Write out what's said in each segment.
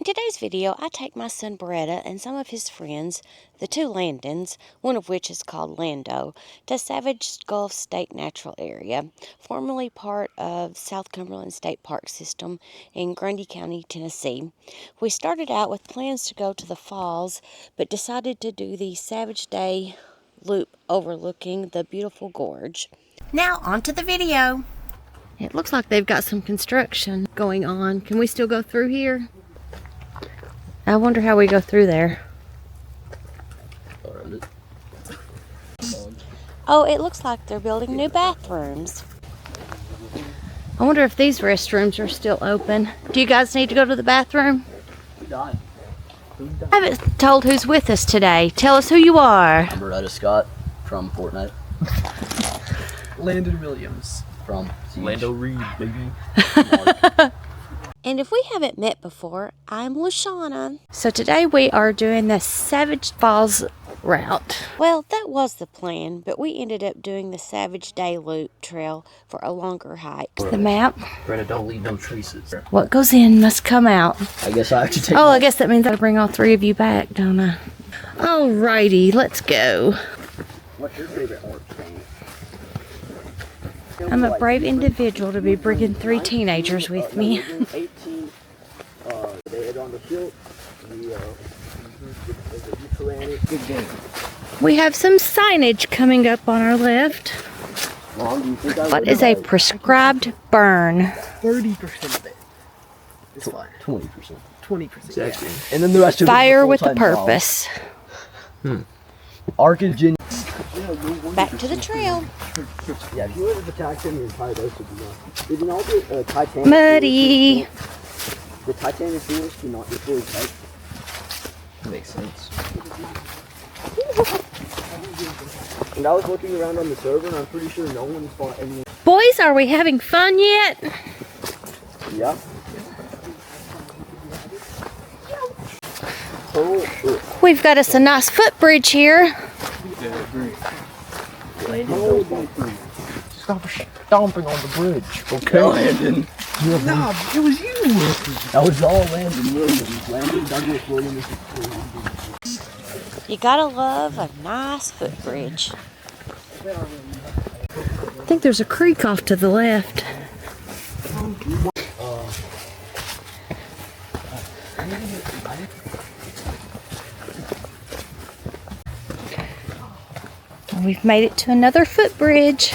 In today's video, I take my son Beretta and some of his friends, the two Landons, one of which is called Lando, to Savage Gulf State Natural Area, formerly part of South Cumberland State Park System in Grundy County, Tennessee. We started out with plans to go to the falls, but decided to do the Savage Day loop overlooking the beautiful gorge. Now, on to the video. It looks like they've got some construction going on. Can we still go through here? I wonder how we go through there. Oh, it looks like they're building new bathrooms. I wonder if these restrooms are still open. Do you guys need to go to the bathroom? I haven't told who's with us today. Tell us who you are. I'm Beretta Scott from Fortnite. Landon Williams From Lando Reed, baby. And if we haven't met before, I'm Lushana. So today we are doing the Savage Falls route. Well, that was the plan, but we ended up doing the Savage Day Loop trail for a longer hike. The map. Beretta, don't leave no traces. What goes in must come out. I guess I have to take. Oh, I guess that means I bring all three of you back, don't I? Alrighty, let's go. What's your favorite horse thing? I'm a brave individual to be bringing three teenagers with me. 18, they had on the field. Good game. We have some signage coming up on our left. What is a prescribed burn? 30% of it is fine. 20%. 20%. Exactly. Yeah. And then the rest of Fire it with a purpose. Arkansas. Back to the trail. Yeah, if you would have attacked him, your entire race would be gone. Did you know the Titanic? Muddy. The Titanic tours do not equally tight. Makes sense. And I was looking around on the server, and I'm pretty sure no one's fought anyone. Boys, are we having fun yet? Yeah. Oh, We've got us a nice footbridge here. Stop stomping on the bridge, okay? No, Landon. No, it was you. That was all Landon Williams. Landon Douglas Williams. You gotta love a nice footbridge. I think there's a creek off to the left. We've made it to another footbridge.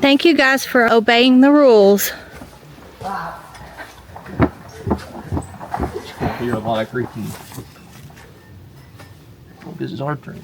Thank you guys for obeying the rules. Hear a lot of creaking. This is our turn.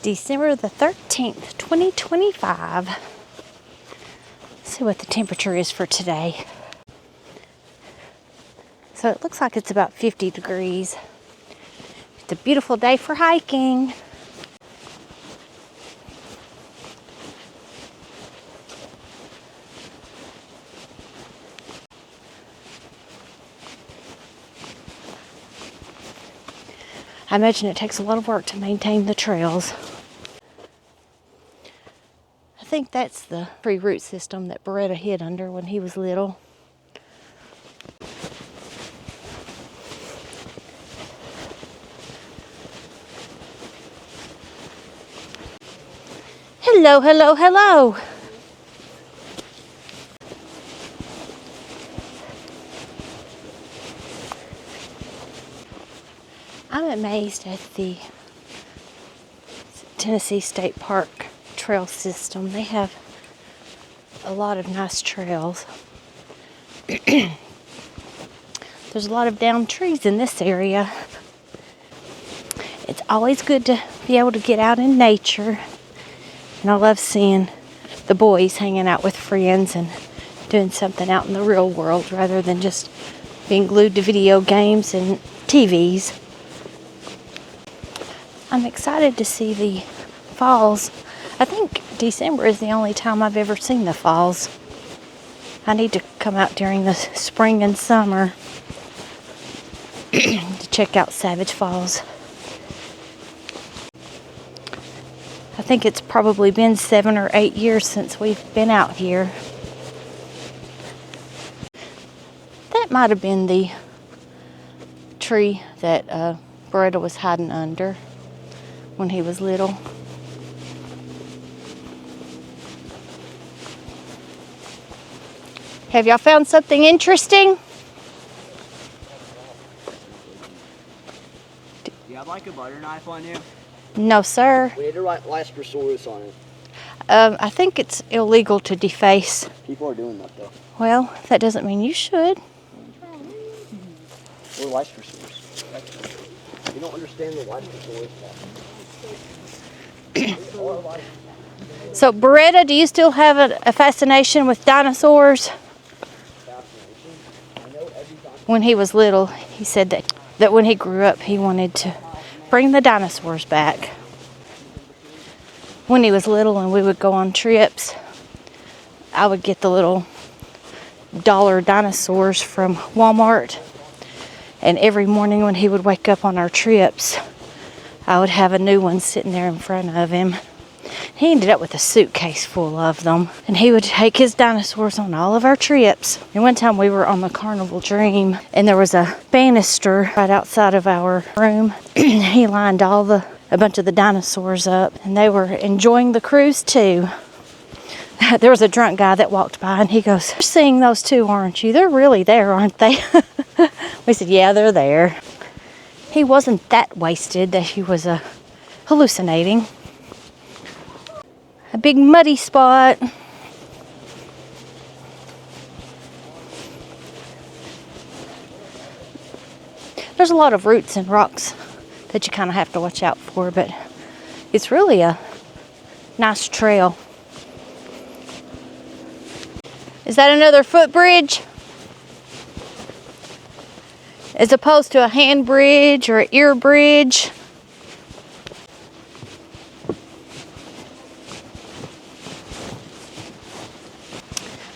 December the 13th, 2025. Let's see what the temperature is for today. So it looks like it's about 50 degrees. It's a beautiful day for hiking. I imagine it takes a lot of work to maintain the trails. I think that's the free root system that Beretta hid under when he was little. Hello, hello, hello. I'm amazed at the Tennessee State Park trail system. They have a lot of nice trails. There's a lot of downed trees in this area. It's always good to be able to get out in nature. And I love seeing the boys hanging out with friends and doing something out in the real world rather than just being glued to video games and TVs. I'm excited to see the falls. I think December is the only time I've ever seen the falls. I need to come out during the spring and summer to check out Savage Falls. I think it's probably been 7 or 8 years since we've been out here. That might have been the tree that Beretta was hiding under when he was little. Have y'all found something interesting? Do you have like a butter knife on you? No, sir. We need to write Lastrosaurus on it. I think it's illegal to deface. People are doing that though. Well, that doesn't mean you should. Or Lastrosaurus. You don't understand the Lastrosaurus. So, Beretta, do you still have a fascination with dinosaurs? When he was little, he said that when he grew up, he wanted to bring the dinosaurs back. When he was little and we would go on trips, I would get the little dollar dinosaurs from Walmart. And every morning when he would wake up on our trips, I would have a new one sitting there in front of him. He ended up with a suitcase full of them. And he would take his dinosaurs on all of our trips. And one time we were on the Carnival Dream and there was a banister right outside of our room. He lined a bunch of the dinosaurs up and they were enjoying the cruise too. There was a drunk guy that walked by and he goes, "You're seeing those too, aren't you? They're really there, aren't they?" We said, "Yeah, they're there." He wasn't that wasted that he was hallucinating. A big muddy spot. There's a lot of roots and rocks that you kind of have to watch out for, but it's really a nice trail. Is that another footbridge? As opposed to a hand bridge or an ear bridge?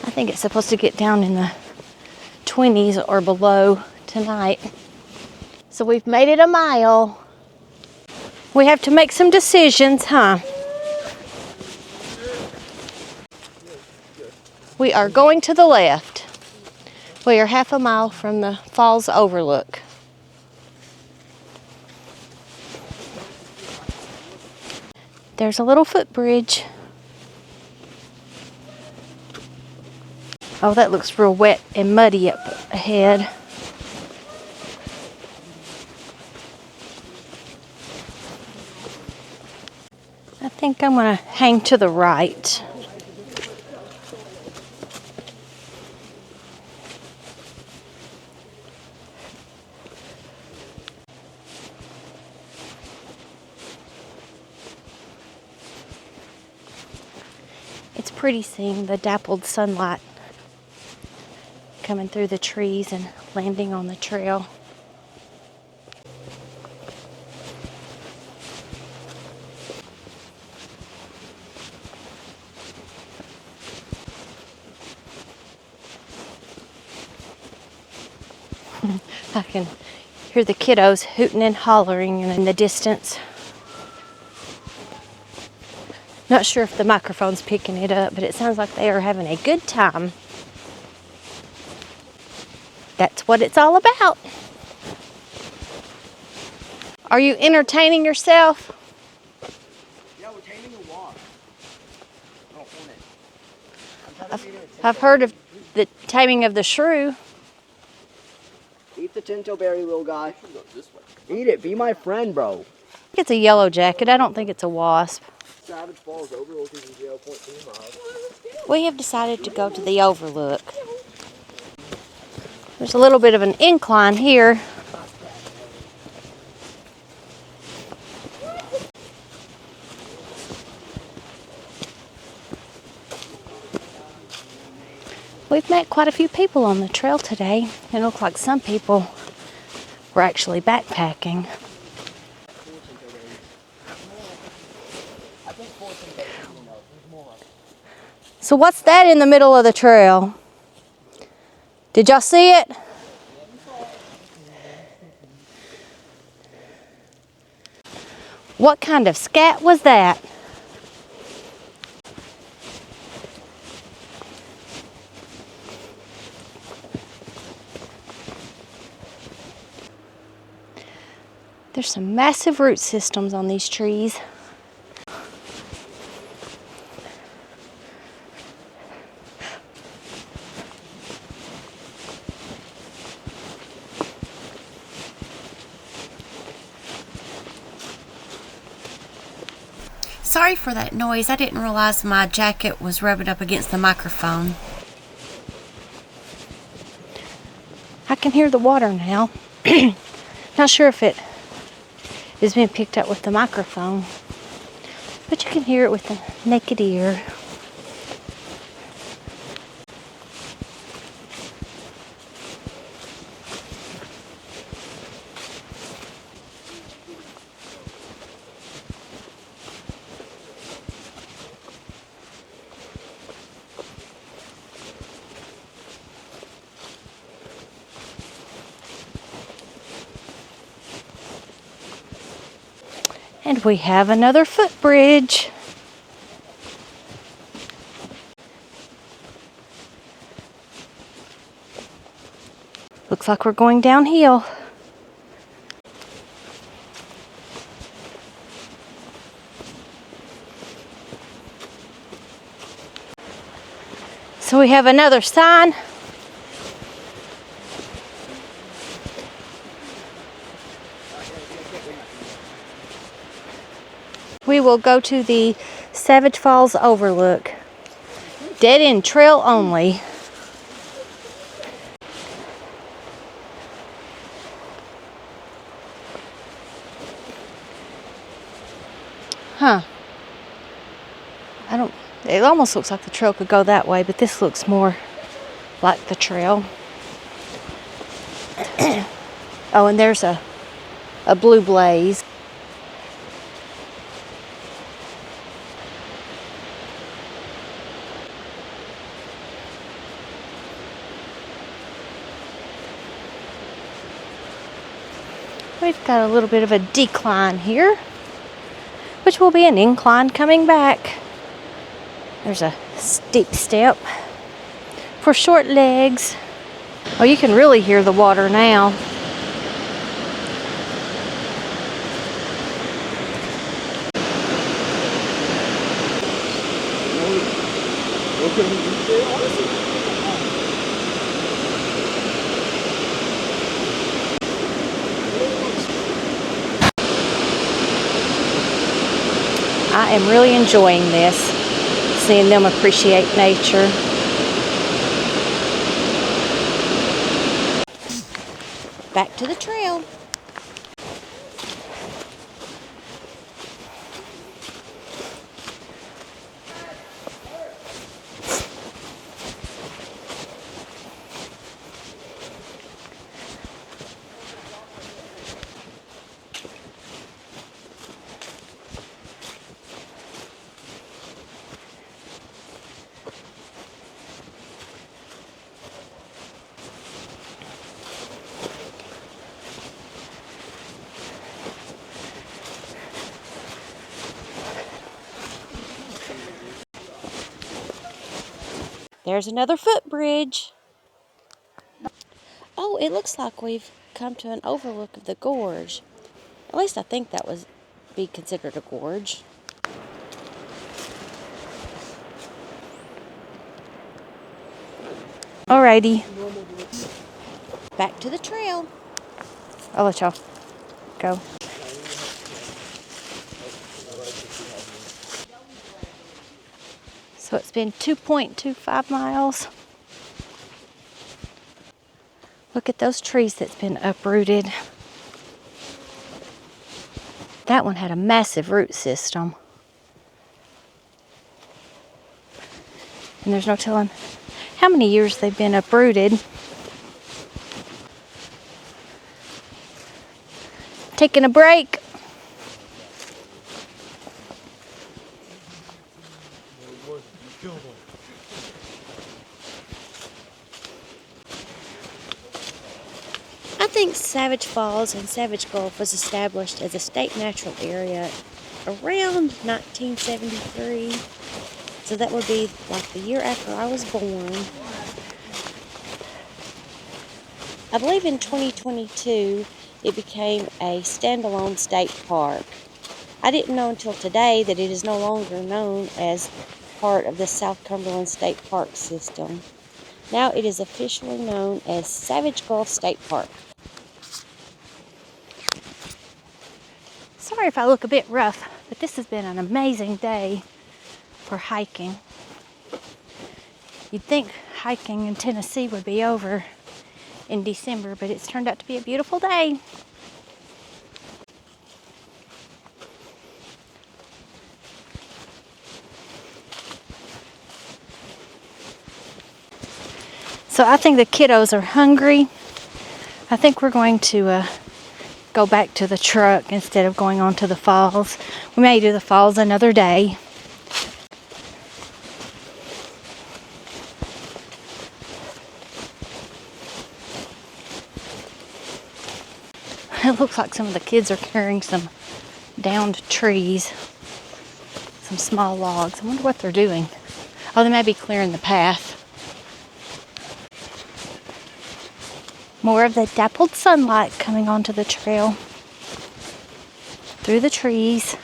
I think it's supposed to get down in the 20s or below tonight. So we've made it a mile. We have to make some decisions, huh? We are going to the left. We are half a mile from the falls overlook. There's a little footbridge. Oh, that looks real wet and muddy up ahead. I think I'm going to hang to the right. It's pretty seeing the dappled sunlight coming through the trees and landing on the trail. I can hear the kiddos hooting and hollering in the distance. Not sure if the microphone's picking it up, but it sounds like they are having a good time. That's what it's all about. Are you entertaining yourself? Yeah, we're taming a wasp. Oh, I've heard of the taming of the shrew. Eat the tinto berry, little guy. Eat it. Be my friend, bro. I think it's a yellow jacket. I don't think it's a wasp. Savage Falls Overlook is 0.3 miles. We have decided to go to the overlook. There's a little bit of an incline here. We've met quite a few people on the trail today. It looked like some people were actually backpacking. So what's that in the middle of the trail? Did y'all see it? What kind of scat was that? There's some massive root systems on these trees. Sorry for that noise. I didn't realize my jacket was rubbing up against the microphone. I can hear the water now. Not sure if it is being picked up with the microphone, but you can hear it with the naked ear. And we have another footbridge. Looks like we're going downhill. So we have another sign. We will go to the Savage Falls Overlook. Dead end trail only. Huh. It almost looks like the trail could go that way, but this looks more like the trail. Oh, and there's a blue blaze. We've got a little bit of a decline here, which will be an incline coming back. There's a steep step for short legs. Oh, you can really hear the water now. I am really enjoying this, seeing them appreciate nature. Back to the trail. There's another footbridge. Oh, it looks like we've come to an overlook of the gorge. At least I think that would be considered a gorge. Alrighty. Back to the trail. I'll let y'all go. So it's been 2.25 miles. Look at those trees that's been uprooted. That one had a massive root system. And there's no telling how many years they've been uprooted. Taking a break. I think Savage Falls and Savage Gulf was established as a state natural area around 1973. So that would be like the year after I was born. I believe in 2022 it became a standalone state park. I didn't know until today that it is no longer known as part of the South Cumberland State Park system. Now it is officially known as Savage Gulf State Park. Sorry if I look a bit rough, but this has been an amazing day for hiking. You'd think hiking in Tennessee would be over in December, but it's turned out to be a beautiful day. So I think the kiddos are hungry. I think we're going to go back to the truck instead of going on to the falls. We may do the falls another day. It looks like some of the kids are carrying some downed trees, some small logs. I wonder what they're doing. Oh, they may be clearing the path. More of the dappled sunlight coming onto the trail through the trees.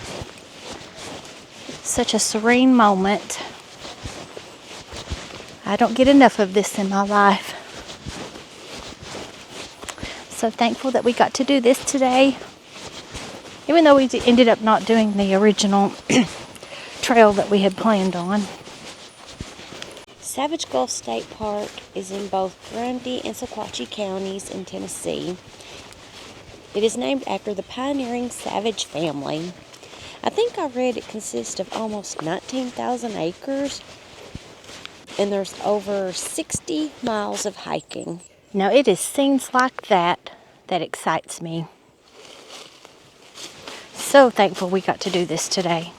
Such a serene moment. I don't get enough of this in my life. So thankful that we got to do this today. Even though we ended up not doing the original trail that we had planned on. Savage Gulf State Park is in both Grundy and Sequatchie counties in Tennessee. It is named after the pioneering Savage family. I think I read it consists of almost 19,000 acres, and there's over 60 miles of hiking. Now it is scenes like that that excites me. So thankful we got to do this today.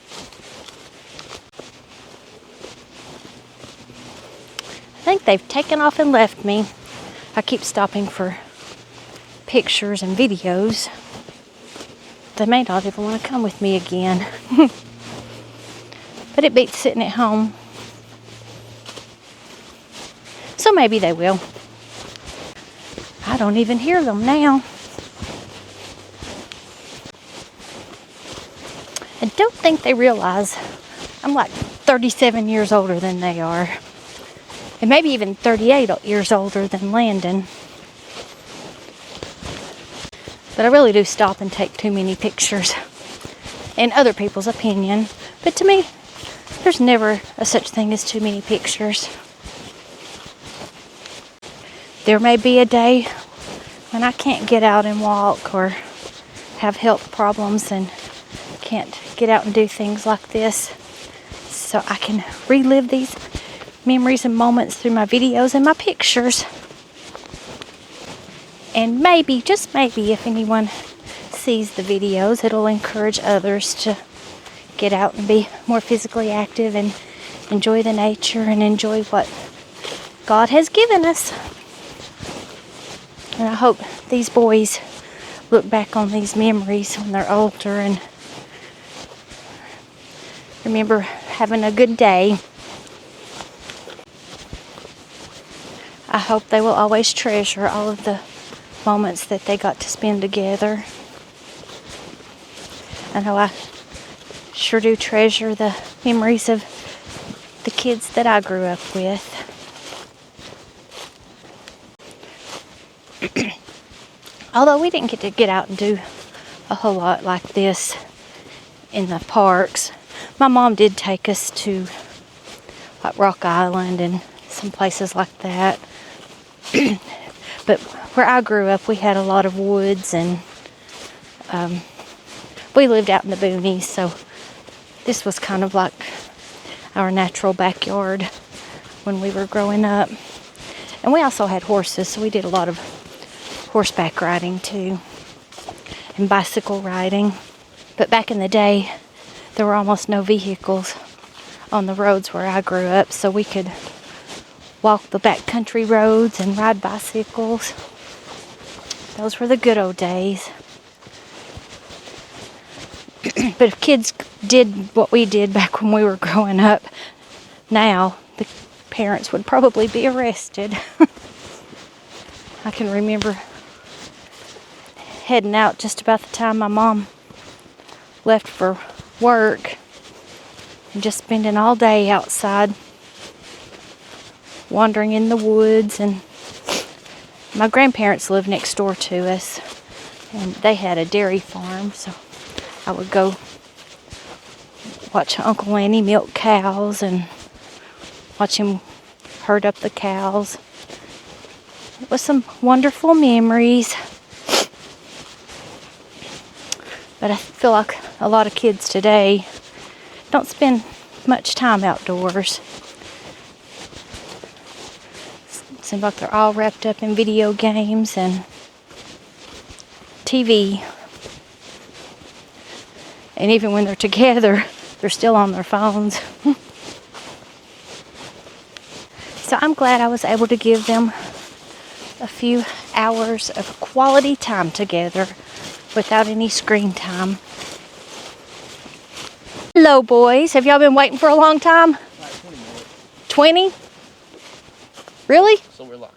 I think they've taken off and left me. I keep stopping for pictures and videos. They may not even want to come with me again. But it beats sitting at home. So maybe they will. I don't even hear them now. I don't think they realize I'm like 37 years older than they are. And maybe even 38 years older than Landon. But I really do stop and take too many pictures. In other people's opinion. But to me, there's never a such thing as too many pictures. There may be a day when I can't get out and walk or have health problems and can't get out and do things like this. So I can relive these memories and moments through my videos and my pictures. And maybe, just maybe, if anyone sees the videos, it'll encourage others to get out and be more physically active and enjoy the nature and enjoy what God has given us. And I hope these boys look back on these memories when they're older and remember having a good day. I hope they will always treasure all of the moments that they got to spend together. I know I sure do treasure the memories of the kids that I grew up with. Although we didn't get to get out and do a whole lot like this in the parks. My mom did take us to like Rock Island and some places like that. But where I grew up, we had a lot of woods and we lived out in the boonies, so this was kind of like our natural backyard when we were growing up. And we also had horses, so we did a lot of horseback riding too, and bicycle riding. But back in the day, there were almost no vehicles on the roads where I grew up, so we could walk the backcountry roads and ride bicycles. Those were the good old days. But if kids did what we did back when we were growing up, now the parents would probably be arrested. I can remember heading out just about the time my mom left for work and just spending all day outside wandering in the woods. And my grandparents lived next door to us, and they had a dairy farm, so I would go watch Uncle Lanny milk cows and watch him herd up the cows. It was some wonderful memories. But I feel like a lot of kids today don't spend much time outdoors. Seems like they're all wrapped up in video games and TV. And even when they're together, they're still on their phones. So I'm glad I was able to give them a few hours of quality time together without any screen time. Hello, boys. Have y'all been waiting for a long time? Like 20 minutes. 20? Really? So we're like.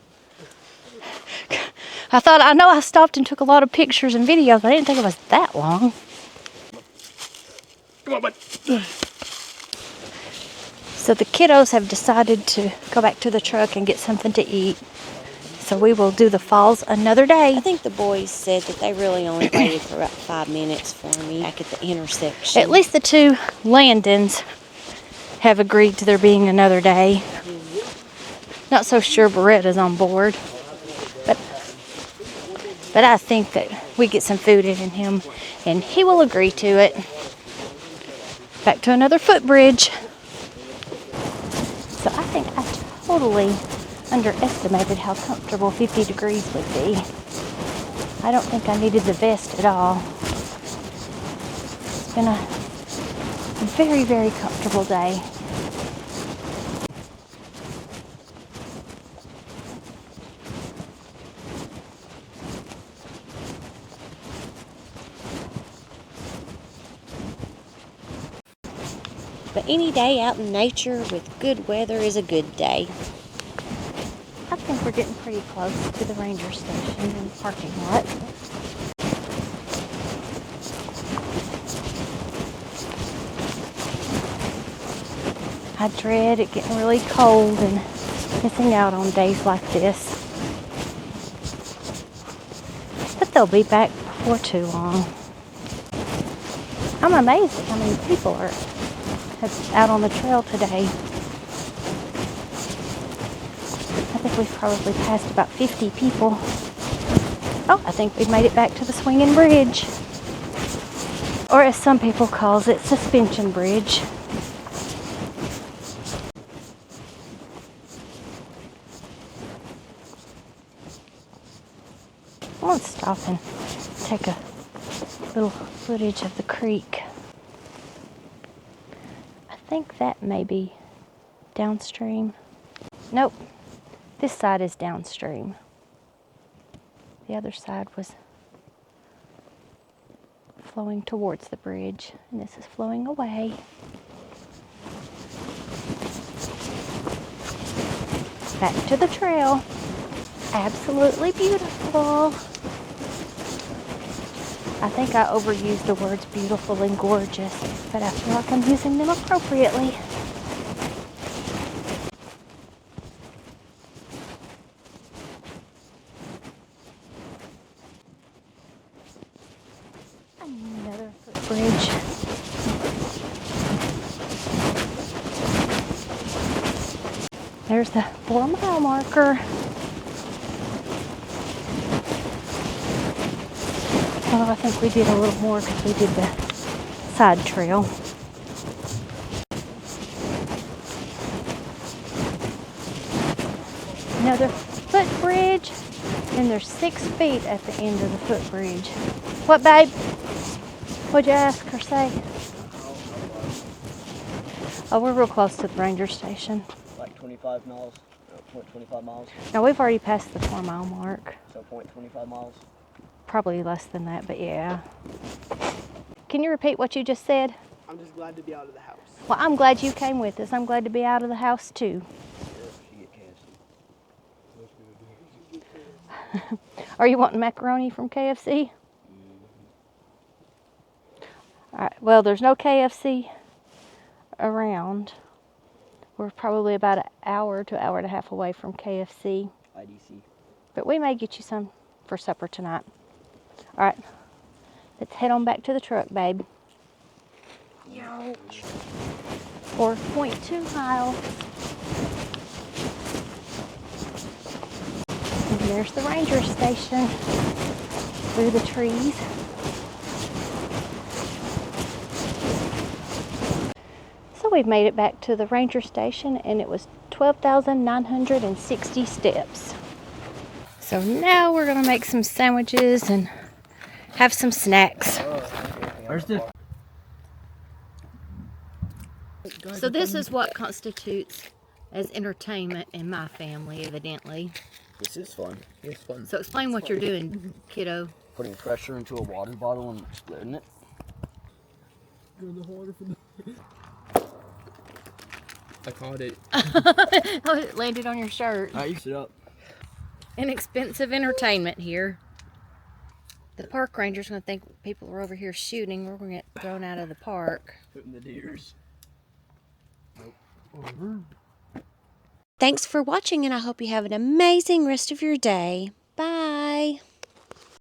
I know I stopped and took a lot of pictures and videos, but I didn't think it was that long. Come on, bud. So the kiddos have decided to go back to the truck and get something to eat. So we will do the falls another day. I think the boys said that they really only waited for about 5 minutes for me back at the intersection. At least the two Landons have agreed to there being another day. Not so sure Beretta's on board. But I think that we get some food in him and he will agree to it. Back to another footbridge. So I think I totally underestimated how comfortable 50 degrees would be. I don't think I needed the vest at all. It's been a very, very comfortable day. But any day out in nature with good weather is a good day. I think we're getting pretty close to the ranger station and parking lot. I dread it getting really cold and missing out on days like this. But they'll be back before too long. I'm amazed at how many people are out on the trail today. I think we've probably passed about 50 people. Oh, I think we've made it back to the swinging bridge. Or as some people calls it, suspension bridge. Let's stop and take a little footage of the creek. I think that may be downstream. Nope, this side is downstream. The other side was flowing towards the bridge, and this is flowing away. Back to the trail. Absolutely beautiful. I think I overused the words beautiful and gorgeous, but I feel like I'm using them appropriately. Another footbridge. There's the 4-mile marker. Although I think we did a little more because we did the side trail. Another footbridge, and there's 6 feet at the end of the footbridge. What, babe? What'd you ask or say? Oh, we're real close to the ranger station. Like 25 miles, 0.25 miles, Now, we've already passed the 4-mile mark. so 0.25 miles. Probably less than that, but yeah. Can you repeat what you just said? I'm just glad to be out of the house. Well, I'm glad you came with us. I'm glad to be out of the house, too. Are you wanting macaroni from KFC? All right, well, there's no KFC around. We're probably about an hour to hour and a half away from KFC. IDC. But we may get you some for supper tonight. All right, let's head on back to the truck, babe. Ouch. 4.2 miles. And there's the ranger station through the trees. So we've made it back to the ranger station, and it was 12,960 steps. So now we're gonna make some sandwiches and have some snacks. Where's the... So this is what constitutes as entertainment in my family, evidently. This is fun. It's fun. So explain what you're doing, kiddo. Putting pressure into a water bottle and splitting it. I caught it. Oh, it landed on your shirt. I used it up. Inexpensive entertainment here. The park ranger's gonna think people are over here shooting. We're gonna get thrown out of the park. Putting the deers. Thanks for watching, and I hope you have an amazing rest of your day. Bye.